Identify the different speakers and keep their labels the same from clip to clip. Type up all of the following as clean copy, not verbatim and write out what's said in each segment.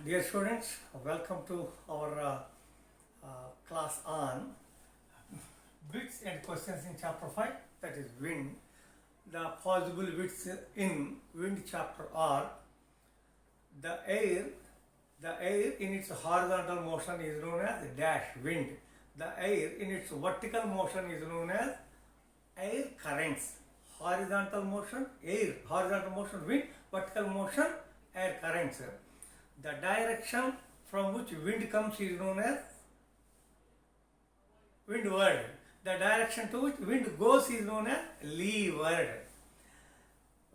Speaker 1: Dear students, welcome to our class on bits and questions in chapter 5, that is wind. The possible bits in wind chapter are the air in its horizontal motion is known as dash wind. The air in its vertical motion is known as air currents. Horizontal motion, air, horizontal motion, wind, vertical motion, air currents. The direction from which wind comes is known as windward. The direction to which wind goes is known as leeward.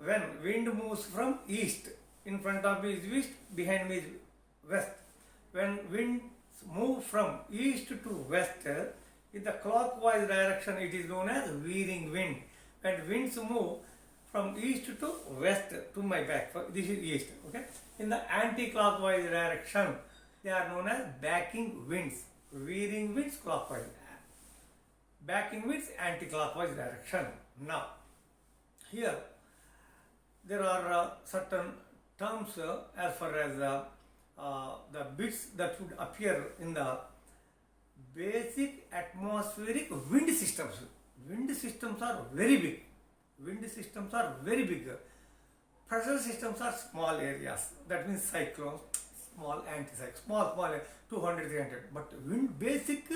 Speaker 1: When wind moves from east, in front of me is east, behind me is west. When winds move from east to west, in the clockwise direction it is known as veering wind. When winds move from east to west, to my back, this is east, okay? In the anti-clockwise direction, they are known as backing winds. Veering winds clockwise, backing winds anti-clockwise direction. Now, here there are certain terms as far as the bits that would appear in the basic atmospheric wind systems. Wind systems are very big. Wind systems are very big. Pressure systems are small areas. That means cyclones, small anticyclones, small 200, 300. But basic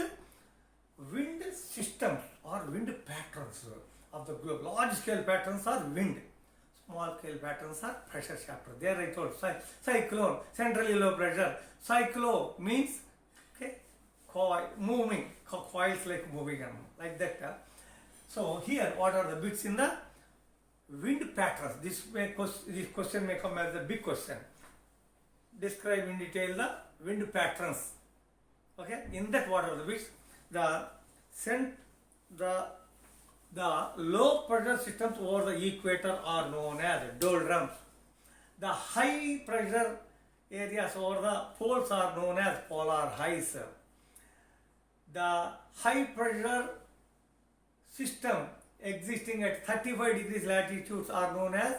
Speaker 1: wind systems or wind patterns of the globe. Large scale patterns are wind. Small scale patterns are pressure chapter. There I told cyclone, centrally low pressure. Cyclo means coil, moving, coils like moving and like that. So here, what are the bits in the wind patterns? This question may come as a big question. Describe in detail the wind patterns. Okay, in that what are the bits? The low pressure systems over the equator are known as doldrums. The high pressure areas over the poles are known as polar highs. The high pressure system existing at 35 degrees latitudes are known as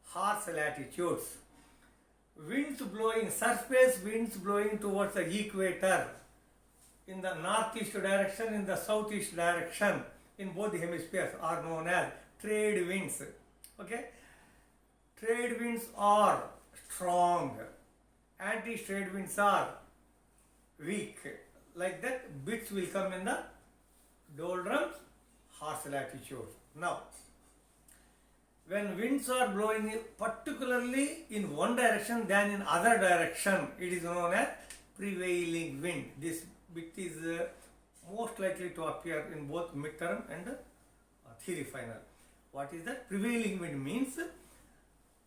Speaker 1: harsh latitudes. Winds blowing, surface winds blowing towards the equator in the northeast direction, in the southeast direction, in both the hemispheres are known as trade winds. Okay? Trade winds are strong. Anti-trade winds are weak. Like that, bits will come in the doldrums, harsh latitudes. Now, when winds are blowing particularly in one direction than in other direction, it is known as prevailing wind. This bit is most likely to appear in both midterm and theory final. What is that? Prevailing wind means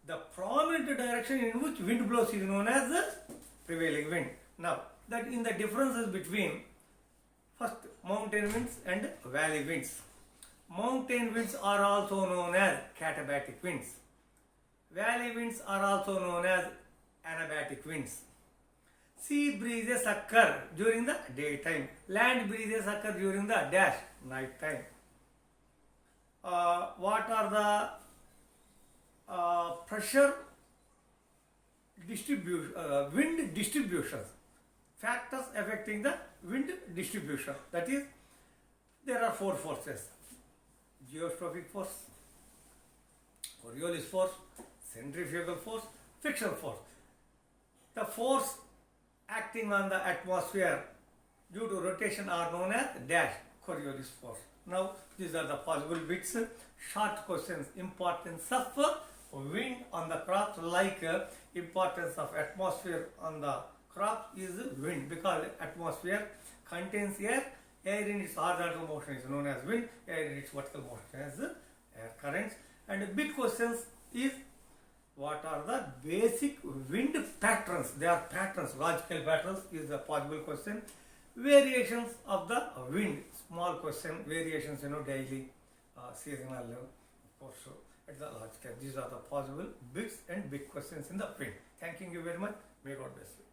Speaker 1: the prominent direction in which wind blows is known as the prevailing wind. Now, that in the differences between first mountain winds and valley winds. Mountain winds are also known as katabatic winds. Valley winds are also known as anabatic winds. Sea breezes occur during the daytime. Land breezes occur during the dash, night time. What are the pressure distribution, wind distributions? Factors affecting the wind distribution. That is, there are four forces: geostrophic force, Coriolis force, centrifugal force, frictional force. The force acting on the atmosphere due to rotation are known as dash, Coriolis force. Now, these are the possible bits. Short questions: importance of wind on the crops, like importance of atmosphere on the crop is wind, because atmosphere contains air. Air in its horizontal motion is known as wind, air in its vertical motion as air currents. And big questions is, what are the basic wind patterns? They are patterns, large scale patterns is the possible question. Variations of the wind, small question, variations, daily, seasonal, of course, so at the large scale. These are the possible bigs and big questions in the wind. Thanking you very much. May God bless you.